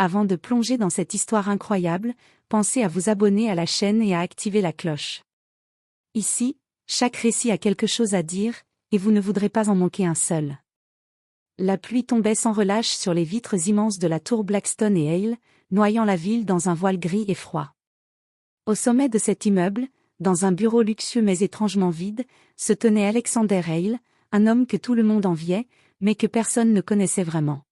Avant de plonger dans cette histoire incroyable, pensez à vous abonner à la chaîne et à activer la cloche. Ici, chaque récit a quelque chose à dire, et vous ne voudrez pas en manquer un seul. La pluie tombait sans relâche sur les vitres immenses de la tour Blackstone et Hale, noyant la ville dans un voile gris et froid. Au sommet de cet immeuble, dans un bureau luxueux mais étrangement vide, se tenait Alexander Hale, un homme que tout le monde enviait, mais que personne ne connaissait vraiment.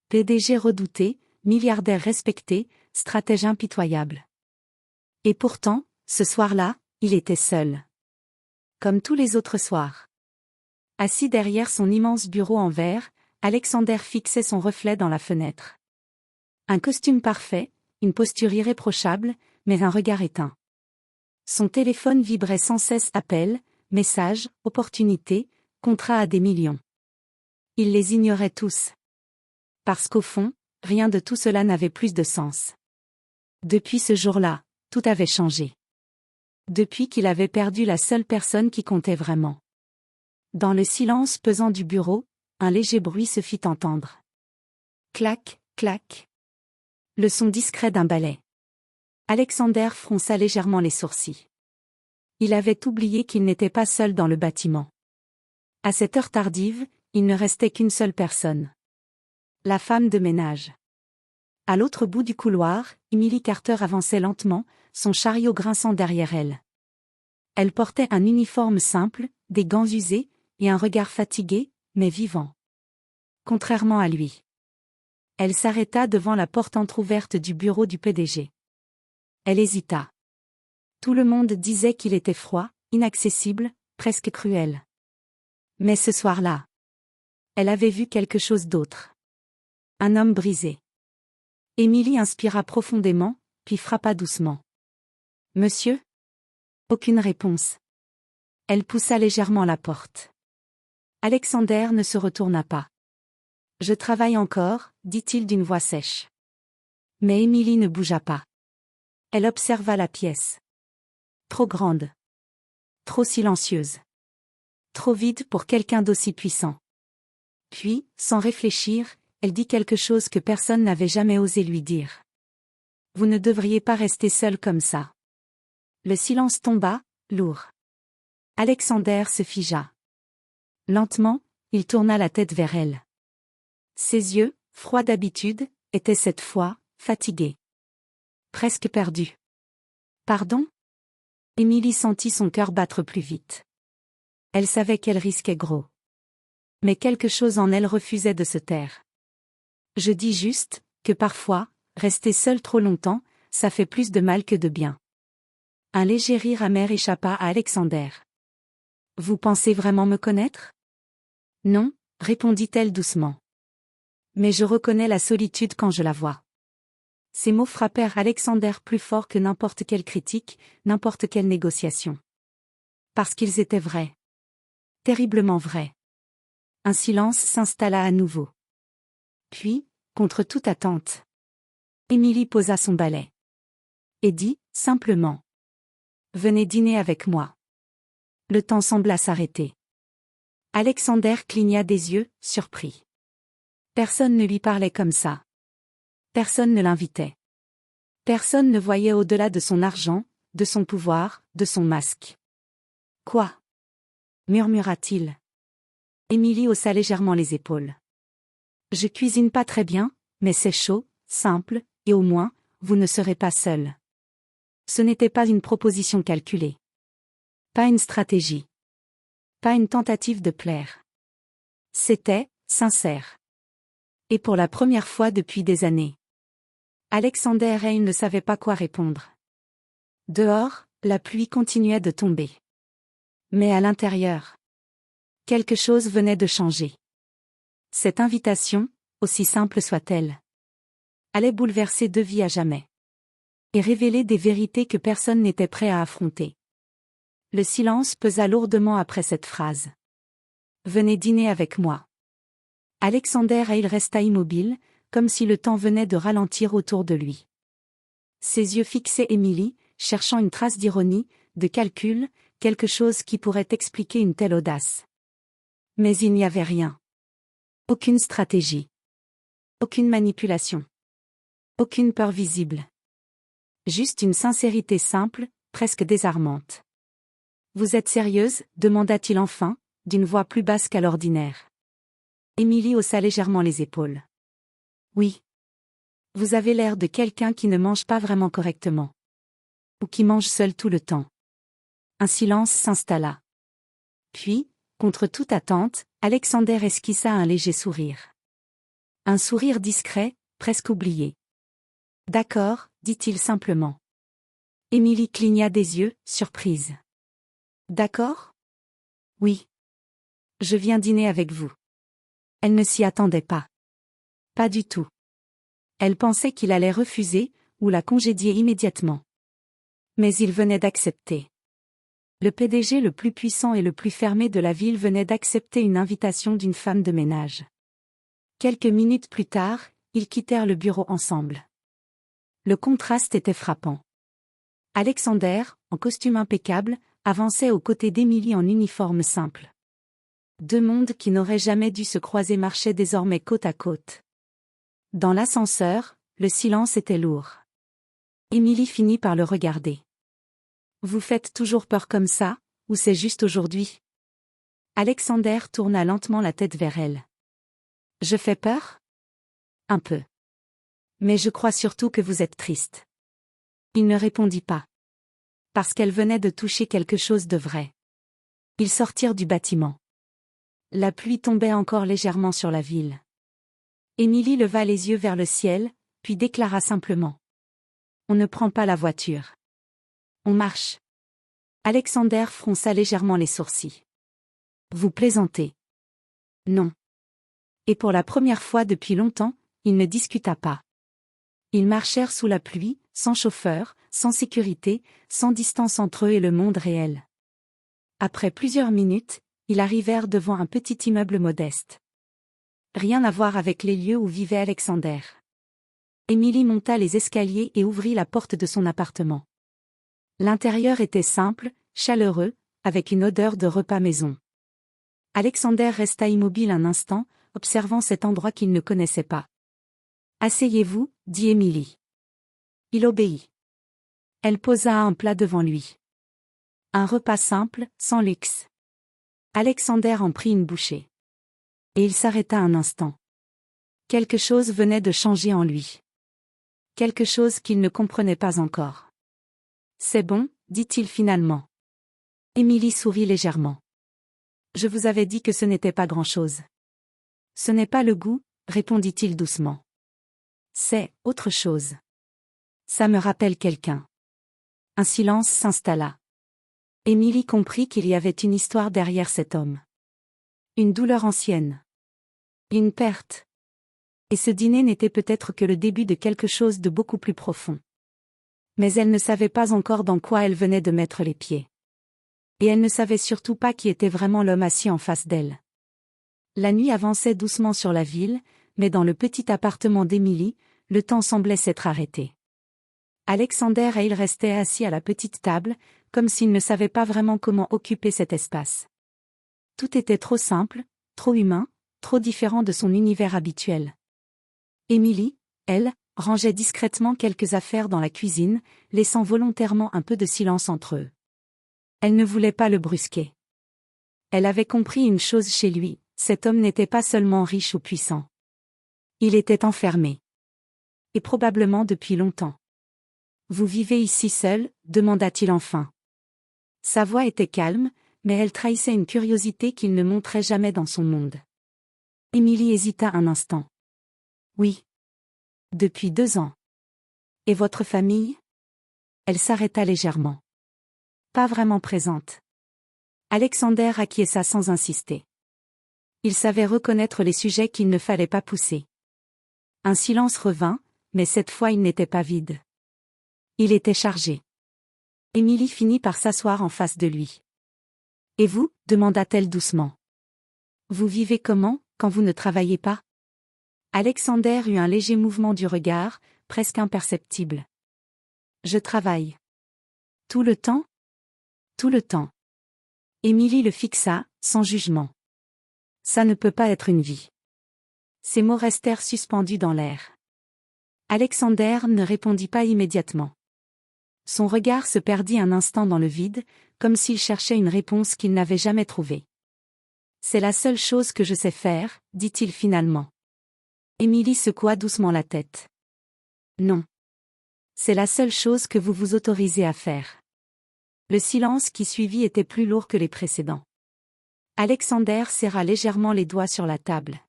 PDG redouté, milliardaire respecté, stratège impitoyable. Et pourtant, ce soir-là, il était seul. Comme tous les autres soirs. Assis derrière son immense bureau en verre, Alexander fixait son reflet dans la fenêtre. Un costume parfait, une posture irréprochable, mais un regard éteint. Son téléphone vibrait sans cesse appels, messages, opportunités, contrats à des millions. Il les ignorait tous. Parce qu'au fond, rien de tout cela n'avait plus de sens. Depuis ce jour-là, tout avait changé. Depuis qu'il avait perdu la seule personne qui comptait vraiment. Dans le silence pesant du bureau, un léger bruit se fit entendre. Clac, clac. Le son discret d'un balai. Alexander fronça légèrement les sourcils. Il avait oublié qu'il n'était pas seul dans le bâtiment. À cette heure tardive, il ne restait qu'une seule personne. La femme de ménage. À l'autre bout du couloir, Emily Carter avançait lentement, son chariot grinçant derrière elle. Elle portait un uniforme simple, des gants usés, et un regard fatigué, mais vivant. Contrairement à lui. Elle s'arrêta devant la porte entr'ouverte du bureau du PDG. Elle hésita. Tout le monde disait qu'il était froid, inaccessible, presque cruel. Mais ce soir-là, elle avait vu quelque chose d'autre. Un homme brisé. Emily inspira profondément, puis frappa doucement. « Monsieur ?» Aucune réponse. Elle poussa légèrement la porte. Alexander ne se retourna pas. « Je travaille encore, » dit-il d'une voix sèche. Mais Emily ne bougea pas. Elle observa la pièce. Trop grande. Trop silencieuse. Trop vide pour quelqu'un d'aussi puissant. Puis, sans réfléchir, elle dit quelque chose que personne n'avait jamais osé lui dire. « Vous ne devriez pas rester seul comme ça. » Le silence tomba, lourd. Alexander se figea. Lentement, il tourna la tête vers elle. Ses yeux, froids d'habitude, étaient cette fois, fatigués. Presque perdus. « Pardon ?» Emily sentit son cœur battre plus vite. Elle savait qu'elle risquait gros. Mais quelque chose en elle refusait de se taire. « Je dis juste, que parfois, rester seul trop longtemps, ça fait plus de mal que de bien. » Un léger rire amer échappa à Alexander. « Vous pensez vraiment me connaître ? » « Non, » répondit-elle doucement. « Mais je reconnais la solitude quand je la vois. » Ces mots frappèrent Alexander plus fort que n'importe quelle critique, n'importe quelle négociation. Parce qu'ils étaient vrais. Terriblement vrais. Un silence s'installa à nouveau. Puis, contre toute attente, Emily posa son balai. Et dit, simplement. « Venez dîner avec moi. » Le temps sembla s'arrêter. Alexander cligna des yeux, surpris. Personne ne lui parlait comme ça. Personne ne l'invitait. Personne ne voyait au-delà de son argent, de son pouvoir, de son masque. « Quoi ?» murmura-t-il. Emily haussa légèrement les épaules. « Je cuisine pas très bien, mais c'est chaud, simple, et au moins, vous ne serez pas seul. » Ce n'était pas une proposition calculée. Pas une stratégie. Pas une tentative de plaire. C'était, sincère. Et pour la première fois depuis des années. Alexander Hale ne savait pas quoi répondre. Dehors, la pluie continuait de tomber. Mais à l'intérieur, quelque chose venait de changer. Cette invitation, aussi simple soit-elle, allait bouleverser deux vies à jamais. Et révéler des vérités que personne n'était prêt à affronter. Le silence pesa lourdement après cette phrase. « Venez dîner avec moi. » Alexander Hale resta immobile, comme si le temps venait de ralentir autour de lui. Ses yeux fixaient Emily, cherchant une trace d'ironie, de calcul, quelque chose qui pourrait expliquer une telle audace. Mais il n'y avait rien. Aucune stratégie. Aucune manipulation. Aucune peur visible. Juste une sincérité simple, presque désarmante. Vous êtes sérieuse, demanda-t-il enfin, d'une voix plus basse qu'à l'ordinaire. Émilie haussa légèrement les épaules. Oui. Vous avez l'air de quelqu'un qui ne mange pas vraiment correctement. Ou qui mange seul tout le temps. Un silence s'installa. Puis, contre toute attente, Alexander esquissa un léger sourire. Un sourire discret, presque oublié. D'accord, dit-il simplement. Émilie cligna des yeux, surprise. D'accord? Oui. Je viens dîner avec vous. Elle ne s'y attendait pas. Pas du tout. Elle pensait qu'il allait refuser, ou la congédier immédiatement. Mais il venait d'accepter. Le PDG le plus puissant et le plus fermé de la ville venait d'accepter une invitation d'une femme de ménage. Quelques minutes plus tard, ils quittèrent le bureau ensemble. Le contraste était frappant. Alexander, en costume impeccable, avançait aux côtés d'Émilie en uniforme simple. Deux mondes qui n'auraient jamais dû se croiser marchaient désormais côte à côte. Dans l'ascenseur, le silence était lourd. Émilie finit par le regarder. Vous faites toujours peur comme ça, ou c'est juste aujourd'hui? Alexander tourna lentement la tête vers elle. Je fais peur? Un peu. Mais je crois surtout que vous êtes triste. Il ne répondit pas. Parce qu'elle venait de toucher quelque chose de vrai. Ils sortirent du bâtiment. La pluie tombait encore légèrement sur la ville. Émilie leva les yeux vers le ciel, puis déclara simplement. On ne prend pas la voiture. On marche. Alexander fronça légèrement les sourcils. Vous plaisantez. Non. Et pour la première fois depuis longtemps, il ne discuta pas. Ils marchèrent sous la pluie, sans chauffeur, sans sécurité, sans distance entre eux et le monde réel. Après plusieurs minutes, ils arrivèrent devant un petit immeuble modeste. Rien à voir avec les lieux où vivait Alexander. Émilie monta les escaliers et ouvrit la porte de son appartement. L'intérieur était simple, chaleureux, avec une odeur de repas maison. Alexander resta immobile un instant, observant cet endroit qu'il ne connaissait pas. « Asseyez-vous, dit Émilie. Il obéit. Elle posa un plat devant lui. Un repas simple, sans luxe. Alexander en prit une bouchée. Et il s'arrêta un instant. Quelque chose venait de changer en lui. Quelque chose qu'il ne comprenait pas encore. C'est bon, dit-il finalement. Émilie sourit légèrement. Je vous avais dit que ce n'était pas grand-chose. Ce n'est pas le goût, répondit-il doucement. C'est autre chose. Ça me rappelle quelqu'un. Un silence s'installa. Émilie comprit qu'il y avait une histoire derrière cet homme. Une douleur ancienne. Une perte. Et ce dîner n'était peut-être que le début de quelque chose de beaucoup plus profond. Mais elle ne savait pas encore dans quoi elle venait de mettre les pieds. Et elle ne savait surtout pas qui était vraiment l'homme assis en face d'elle. La nuit avançait doucement sur la ville, mais dans le petit appartement d'Émilie, le temps semblait s'être arrêté. Alexander et il restaient assis à la petite table, comme s'ils ne savaient pas vraiment comment occuper cet espace. Tout était trop simple, trop humain, trop différent de son univers habituel. Émilie, elle, rangeait discrètement quelques affaires dans la cuisine, laissant volontairement un peu de silence entre eux. Elle ne voulait pas le brusquer. Elle avait compris une chose chez lui, cet homme n'était pas seulement riche ou puissant. Il était enfermé. Et probablement depuis longtemps. « Vous vivez ici seul ?» demanda-t-il enfin. Sa voix était calme, mais elle trahissait une curiosité qu'il ne montrait jamais dans son monde. Émilie hésita un instant. « Oui. Depuis 2 ans. Et votre famille ?» Elle s'arrêta légèrement. Pas vraiment présente. Alexander acquiesça sans insister. Il savait reconnaître les sujets qu'il ne fallait pas pousser. Un silence revint, mais cette fois il n'était pas vide. Il était chargé. Émilie finit par s'asseoir en face de lui. « Et vous ?» demanda-t-elle doucement. « Vous vivez comment, quand vous ne travaillez pas ?» Alexander eut un léger mouvement du regard, presque imperceptible. « Je travaille. »« Tout le temps ?»« Tout le temps. » Émilie le fixa, sans jugement. « Ça ne peut pas être une vie. » Ces mots restèrent suspendus dans l'air. Alexander ne répondit pas immédiatement. Son regard se perdit un instant dans le vide, comme s'il cherchait une réponse qu'il n'avait jamais trouvée. C'est la seule chose que je sais faire, dit-il finalement. Émilie secoua doucement la tête. Non. C'est la seule chose que vous vous autorisez à faire. Le silence qui suivit était plus lourd que les précédents. Alexander serra légèrement les doigts sur la table.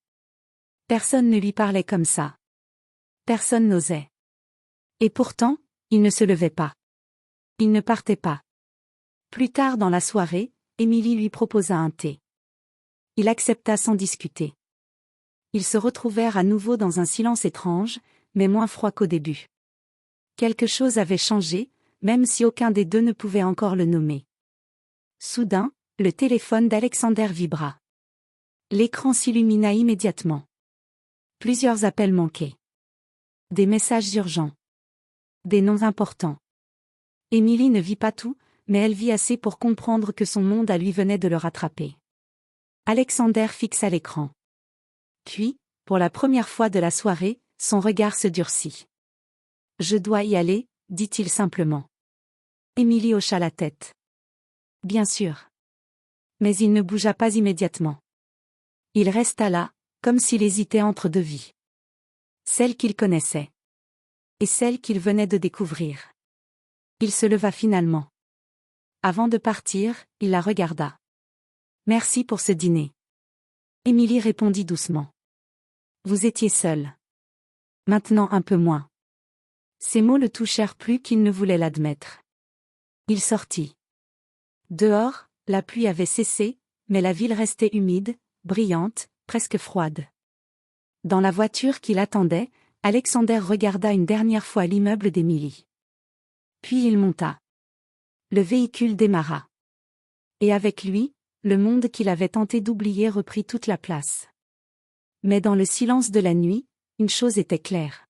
Personne ne lui parlait comme ça. Personne n'osait. Et pourtant, il ne se levait pas. Il ne partait pas. Plus tard dans la soirée, Émilie lui proposa un thé. Il accepta sans discuter. Ils se retrouvèrent à nouveau dans un silence étrange, mais moins froid qu'au début. Quelque chose avait changé, même si aucun des deux ne pouvait encore le nommer. Soudain, le téléphone d'Alexander vibra. L'écran s'illumina immédiatement. Plusieurs appels manquaient. Des messages urgents. Des noms importants. Émilie ne vit pas tout, mais elle vit assez pour comprendre que son monde à lui venait de le rattraper. Alexander fixa l'écran. Puis, pour la première fois de la soirée, son regard se durcit. « Je dois y aller », dit-il simplement. Émilie hocha la tête. « Bien sûr. » Mais il ne bougea pas immédiatement. Il resta là, comme s'il hésitait entre deux vies. Celle qu'il connaissait. Et celle qu'il venait de découvrir. Il se leva finalement. Avant de partir, il la regarda. « Merci pour ce dîner. » Émilie répondit doucement. « Vous étiez seule. Maintenant un peu moins. » Ces mots le touchèrent plus qu'il ne voulait l'admettre. Il sortit. Dehors, la pluie avait cessé, mais la ville restait humide, brillante, presque froide. Dans la voiture qui l'attendait, Alexander regarda une dernière fois l'immeuble d'Émilie. Puis il monta. Le véhicule démarra. Et avec lui, le monde qu'il avait tenté d'oublier reprit toute la place. Mais dans le silence de la nuit, une chose était claire.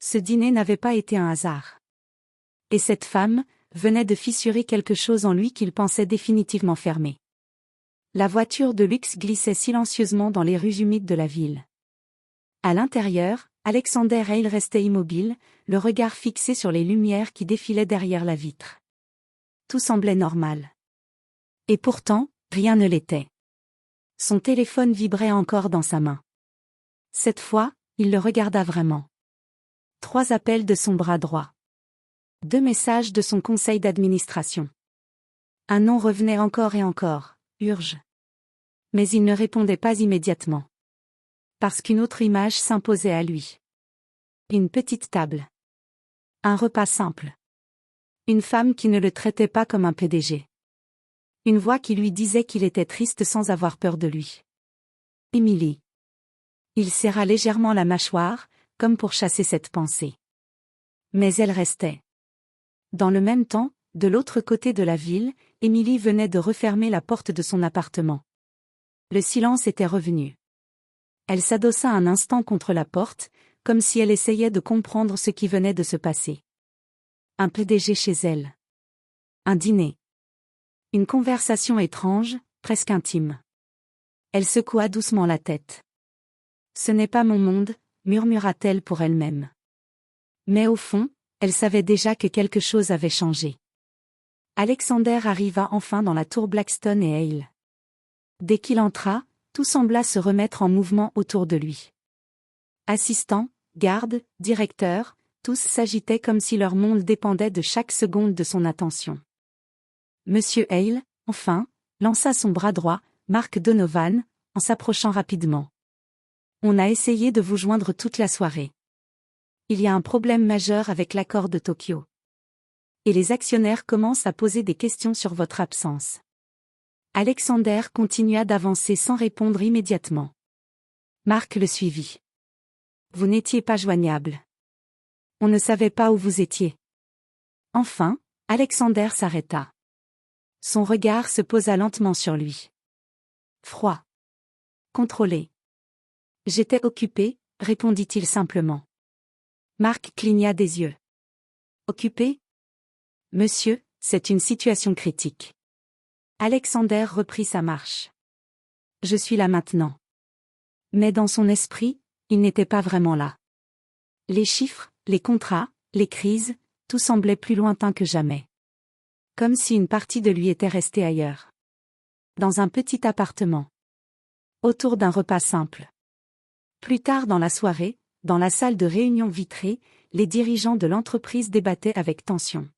Ce dîner n'avait pas été un hasard. Et cette femme venait de fissurer quelque chose en lui qu'il pensait définitivement fermé. La voiture de luxe glissait silencieusement dans les rues humides de la ville. À l'intérieur, Alexander Hale restait immobile, le regard fixé sur les lumières qui défilaient derrière la vitre. Tout semblait normal. Et pourtant, rien ne l'était. Son téléphone vibrait encore dans sa main. Cette fois, il le regarda vraiment. 3 appels de son bras droit. 2 messages de son conseil d'administration. Un nom revenait encore et encore, Urge. Mais il ne répondait pas immédiatement. Parce qu'une autre image s'imposait à lui. Une petite table. Un repas simple. Une femme qui ne le traitait pas comme un PDG. Une voix qui lui disait qu'il était triste sans avoir peur de lui. Émilie. Il serra légèrement la mâchoire, comme pour chasser cette pensée. Mais elle restait. Dans le même temps, de l'autre côté de la ville, Émilie venait de refermer la porte de son appartement. Le silence était revenu. Elle s'adossa un instant contre la porte, comme si elle essayait de comprendre ce qui venait de se passer. Un PDG chez elle. Un dîner. Une conversation étrange, presque intime. Elle secoua doucement la tête. « Ce n'est pas mon monde », murmura-t-elle pour elle-même. Mais au fond, elle savait déjà que quelque chose avait changé. Alexander arriva enfin dans la tour Blackstone et Hale. Dès qu'il entra, tout sembla se remettre en mouvement autour de lui. Assistants, gardes, directeurs, tous s'agitaient comme si leur monde dépendait de chaque seconde de son attention. Monsieur Hale, enfin, lança son bras droit, Mark Donovan, en s'approchant rapidement. On a essayé de vous joindre toute la soirée. Il y a un problème majeur avec l'accord de Tokyo. Et les actionnaires commencent à poser des questions sur votre absence. Alexander continua d'avancer sans répondre immédiatement. Mark le suivit. Vous n'étiez pas joignable. On ne savait pas où vous étiez. Enfin, Alexander s'arrêta. Son regard se posa lentement sur lui. Froid. Contrôlé. J'étais occupé, répondit-il simplement. Mark cligna des yeux. Occupé ? Monsieur, c'est une situation critique. Alexander reprit sa marche. Je suis là maintenant. Mais dans son esprit, il n'était pas vraiment là. Les chiffres, les contrats, les crises, tout semblait plus lointain que jamais. Comme si une partie de lui était restée ailleurs. Dans un petit appartement. Autour d'un repas simple. Plus tard dans la soirée, dans la salle de réunion vitrée, les dirigeants de l'entreprise débattaient avec tension.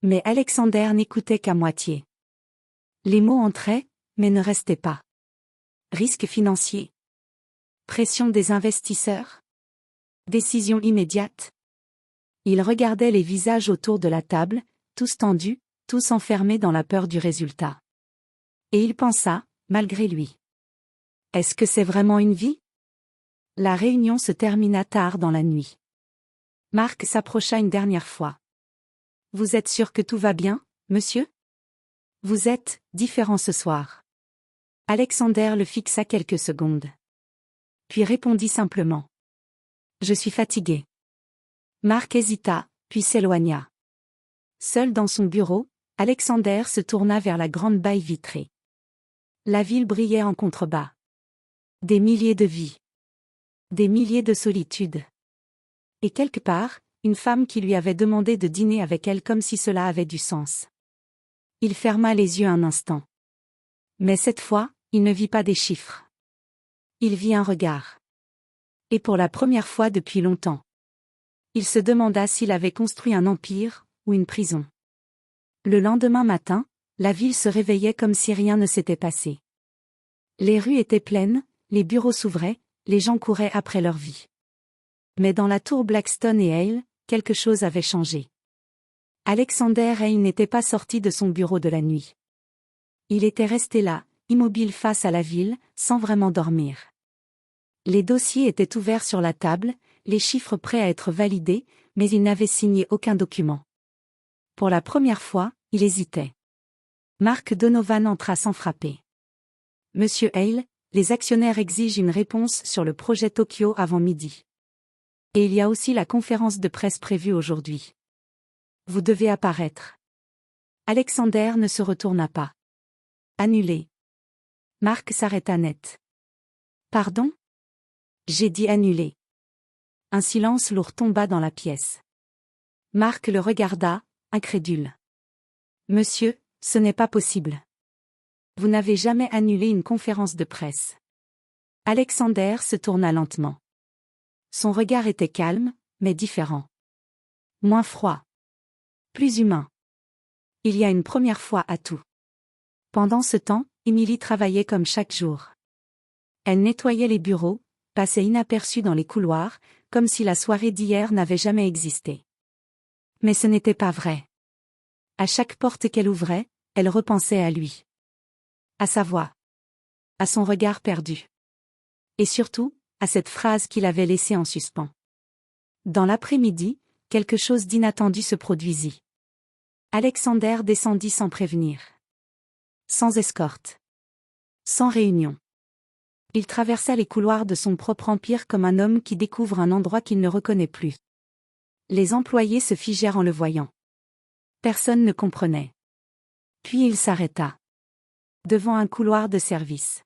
Mais Alexander n'écoutait qu'à moitié. Les mots entraient, mais ne restaient pas. Risque financier. Pression des investisseurs. Décision immédiate. Il regardait les visages autour de la table, tous tendus, tous enfermés dans la peur du résultat. Et il pensa, malgré lui. Est-ce que c'est vraiment une vie? La réunion se termina tard dans la nuit. Marc s'approcha une dernière fois. Vous êtes sûr que tout va bien, monsieur? Vous êtes différent ce soir. Alexander le fixa quelques secondes. Puis répondit simplement. Je suis fatigué. Marc hésita, puis s'éloigna. Seul dans son bureau, Alexander se tourna vers la grande baille vitrée. La ville brillait en contrebas. Des milliers de vies. Des milliers de solitudes. Et quelque part, une femme qui lui avait demandé de dîner avec elle comme si cela avait du sens. Il ferma les yeux un instant. Mais cette fois, il ne vit pas des chiffres. Il vit un regard. Et pour la première fois depuis longtemps. Il se demanda s'il avait construit un empire, ou une prison. Le lendemain matin, la ville se réveillait comme si rien ne s'était passé. Les rues étaient pleines, les bureaux s'ouvraient, les gens couraient après leur vie. Mais dans la tour Blackstone et Hale, quelque chose avait changé. Alexander Hale n'était pas sorti de son bureau de la nuit. Il était resté là, immobile face à la ville, sans vraiment dormir. Les dossiers étaient ouverts sur la table, les chiffres prêts à être validés, mais il n'avait signé aucun document. Pour la première fois, il hésitait. Mark Donovan entra sans frapper. Monsieur Hale, les actionnaires exigent une réponse sur le projet Tokyo avant midi. Et il y a aussi la conférence de presse prévue aujourd'hui. Vous devez apparaître. Alexander ne se retourna pas. Annulé. Marc s'arrêta net. Pardon? J'ai dit annulé. Un silence lourd tomba dans la pièce. Marc le regarda, incrédule. Monsieur, ce n'est pas possible. Vous n'avez jamais annulé une conférence de presse. Alexander se tourna lentement. Son regard était calme, mais différent. Moins froid. Plus humain. Il y a une première fois à tout. Pendant ce temps, Emily travaillait comme chaque jour. Elle nettoyait les bureaux, passait inaperçue dans les couloirs, comme si la soirée d'hier n'avait jamais existé. Mais ce n'était pas vrai. À chaque porte qu'elle ouvrait, elle repensait à lui. À sa voix. À son regard perdu. Et surtout, à cette phrase qu'il avait laissée en suspens. Dans l'après-midi, quelque chose d'inattendu se produisit. Alexander descendit sans prévenir. Sans escorte. Sans réunion. Il traversa les couloirs de son propre empire comme un homme qui découvre un endroit qu'il ne reconnaît plus. Les employés se figèrent en le voyant. Personne ne comprenait. Puis il s'arrêta. Devant un couloir de service.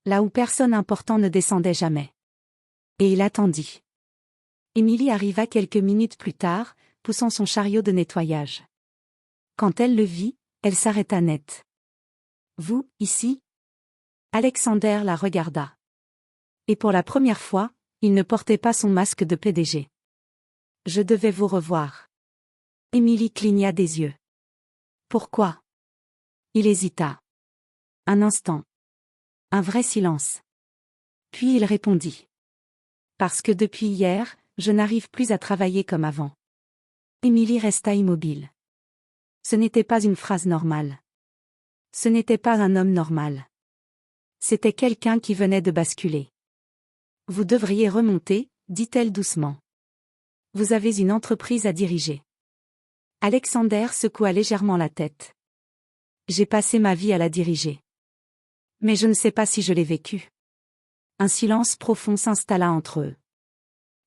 Là où personne important ne descendait jamais. Et il attendit. Emily arriva quelques minutes plus tard, poussant son chariot de nettoyage. Quand elle le vit, elle s'arrêta net. Vous, ici? Alexander la regarda. Et pour la première fois, il ne portait pas son masque de PDG. Je devais vous revoir. Emily cligna des yeux. Pourquoi? Il hésita. Un instant. Un vrai silence. Puis il répondit. Parce que depuis hier, je n'arrive plus à travailler comme avant. Emily resta immobile. Ce n'était pas une phrase normale. Ce n'était pas un homme normal. C'était quelqu'un qui venait de basculer. Vous devriez remonter, dit-elle doucement. Vous avez une entreprise à diriger. Alexander secoua légèrement la tête. J'ai passé ma vie à la diriger. Mais je ne sais pas si je l'ai vécue. Un silence profond s'installa entre eux.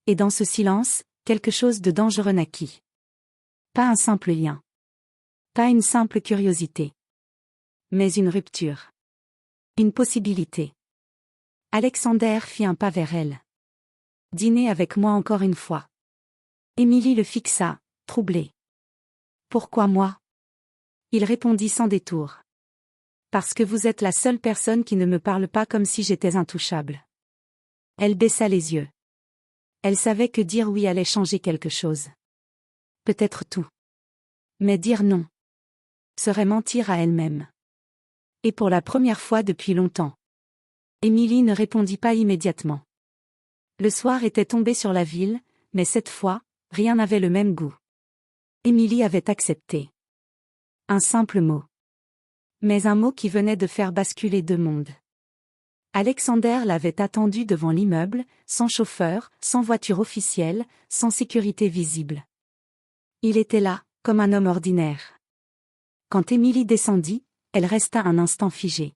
Et dans ce silence, quelque chose de dangereux naquit. Pas un simple lien. Pas une simple curiosité. Mais une rupture. Une possibilité. Alexander fit un pas vers elle. Dînez avec moi encore une fois. Émilie le fixa, troublée. Pourquoi moi? Il répondit sans détour. Parce que vous êtes la seule personne qui ne me parle pas comme si j'étais intouchable. Elle baissa les yeux. Elle savait que dire oui allait changer quelque chose. Peut-être tout. Mais dire non serait mentir à elle-même. Et pour la première fois depuis longtemps. Émilie ne répondit pas immédiatement. Le soir était tombé sur la ville, mais cette fois, rien n'avait le même goût. Émilie avait accepté. Un simple mot. Mais un mot qui venait de faire basculer deux mondes. Alexander l'avait attendue devant l'immeuble, sans chauffeur, sans voiture officielle, sans sécurité visible. Il était là, comme un homme ordinaire. Quand Émilie descendit, elle resta un instant figée.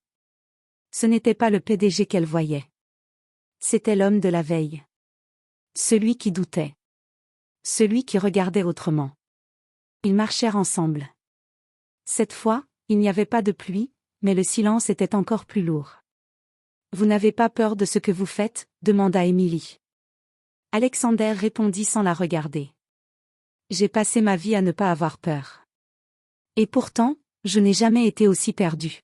Ce n'était pas le PDG qu'elle voyait. C'était l'homme de la veille. Celui qui doutait. Celui qui regardait autrement. Ils marchèrent ensemble. Cette fois, il n'y avait pas de pluie, mais le silence était encore plus lourd. « Vous n'avez pas peur de ce que vous faites ?» demanda Émilie. Alexander répondit sans la regarder. « J'ai passé ma vie à ne pas avoir peur. Et pourtant, je n'ai jamais été aussi perdu. »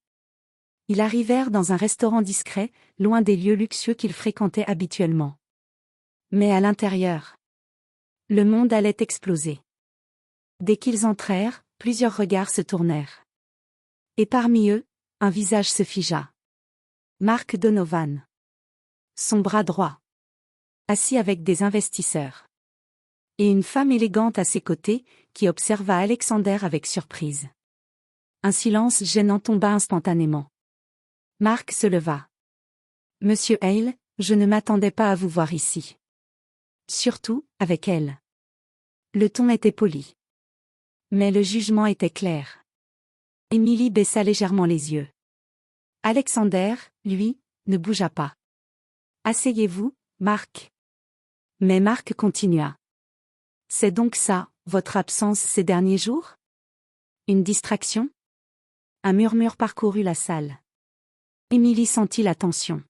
Ils arrivèrent dans un restaurant discret, loin des lieux luxueux qu'ils fréquentaient habituellement. Mais à l'intérieur, le monde allait exploser. Dès qu'ils entrèrent, plusieurs regards se tournèrent. Et parmi eux, un visage se figea. Mark Donovan. Son bras droit. Assis avec des investisseurs. Et une femme élégante à ses côtés, qui observa Alexander avec surprise. Un silence gênant tomba instantanément. Mark se leva. « Monsieur Hale, je ne m'attendais pas à vous voir ici. » Surtout, avec elle. Le ton était poli. Mais le jugement était clair. Émilie baissa légèrement les yeux. Alexander, lui, ne bougea pas. « Asseyez-vous, Mark. » Mais Mark continua. « C'est donc ça, votre absence ces derniers jours? Une distraction ?» Un murmure parcourut la salle. Émilie sentit la tension.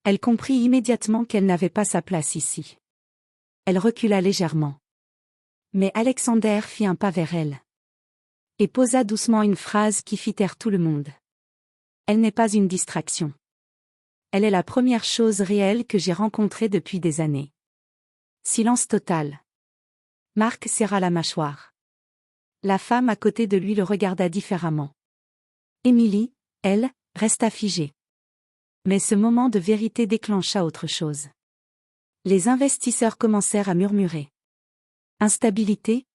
Elle comprit immédiatement qu'elle n'avait pas sa place ici. Elle recula légèrement. Mais Alexander fit un pas vers elle. Et posa doucement une phrase qui fit taire tout le monde. Elle n'est pas une distraction. Elle est la première chose réelle que j'ai rencontrée depuis des années. Silence total. Mark serra la mâchoire. La femme à côté de lui le regarda différemment. Émilie, elle, resta figée. Mais ce moment de vérité déclencha autre chose. Les investisseurs commencèrent à murmurer. Instabilité?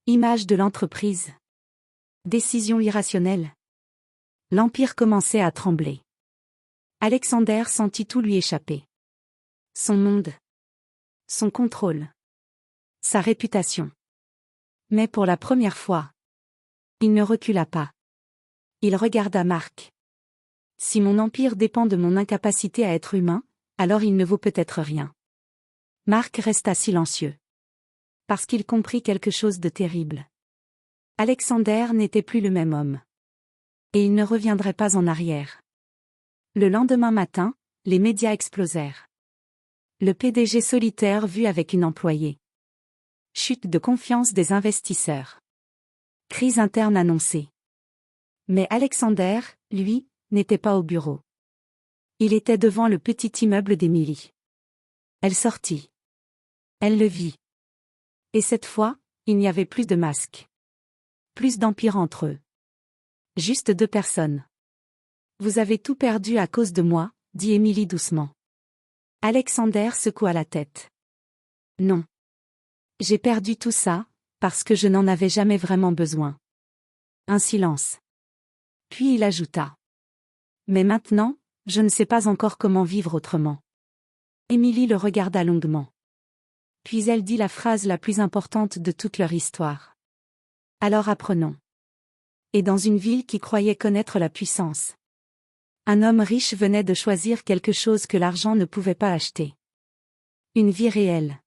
Image de l'entreprise? Décision irrationnelle? L'empire commençait à trembler. Alexander sentit tout lui échapper. Son monde. Son contrôle. Sa réputation. Mais pour la première fois, il ne recula pas. Il regarda Mark. Si mon empire dépend de mon incapacité à être humain, alors il ne vaut peut-être rien. Mark resta silencieux. Parce qu'il comprit quelque chose de terrible. Alexander n'était plus le même homme. Et il ne reviendrait pas en arrière. Le lendemain matin, les médias explosèrent. Le PDG solitaire vu avec une employée. Chute de confiance des investisseurs. Crise interne annoncée. Mais Alexander, lui, n'était pas au bureau. Il était devant le petit immeuble d'Émilie. Elle sortit. Elle le vit. Et cette fois, il n'y avait plus de masque. Plus d'empire entre eux. Juste deux personnes. Vous avez tout perdu à cause de moi, dit Émilie doucement. Alexander secoua la tête. Non. J'ai perdu tout ça, parce que je n'en avais jamais vraiment besoin. Un silence. Puis il ajouta. Mais maintenant, je ne sais pas encore comment vivre autrement. Émilie le regarda longuement. Puis elle dit la phrase la plus importante de toute leur histoire. Alors apprenons. Et dans une ville qui croyait connaître la puissance. Un homme riche venait de choisir quelque chose que l'argent ne pouvait pas acheter. Une vie réelle.